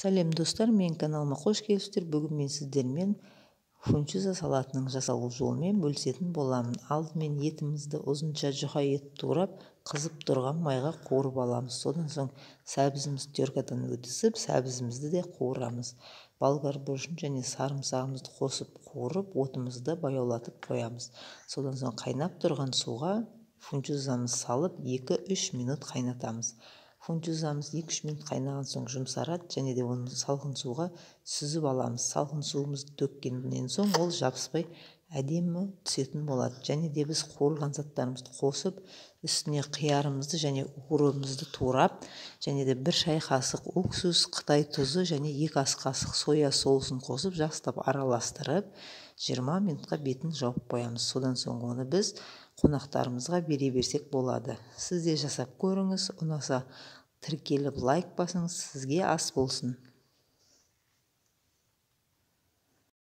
Сәлем достар, менің каналыма қош келіпсіздер. Бүгін мен сіздермен фунчуза салатының жасалу жолымен бөлісетін боламын. Алдымен етімізді ұзынша жұқа етіп турап, қызып тұрған майға қуырып аламыз. Содан соң сәбізімізді теркадан өтісіп, сәбізімізді де қуырамыз. Болгар бұрышын және сарымсағымызды қосып қуырып, отымызды баяулатып қоямыз. Содан соң қайнап тұрған суға фунчузамызды салып 2-3 минут қайнатамыз. Фунчузамыз 2-3 минут қайнаған соң жұмсарады, және де оны салқын суға сүзіп аламыз. Салқын суымызды төккеннен соң ол жабыспай әдемі түсетін болады. Және де біз қуырған заттарымызды қосып, үстіне қиярымызды және урымызды турап, және де 1 шай қасық уксус, Қытай тұзы және 2 ас қасық соя соусын қосып, жақсылап араластырып, 20 минутқа бетін жауып қоямыз. Содан соң оны біз қонақтарымызға бере берсек болады. Сіз де жасап көріңіз, ұнаса тіркеліп лайк басыңыз, сізге ас болсын.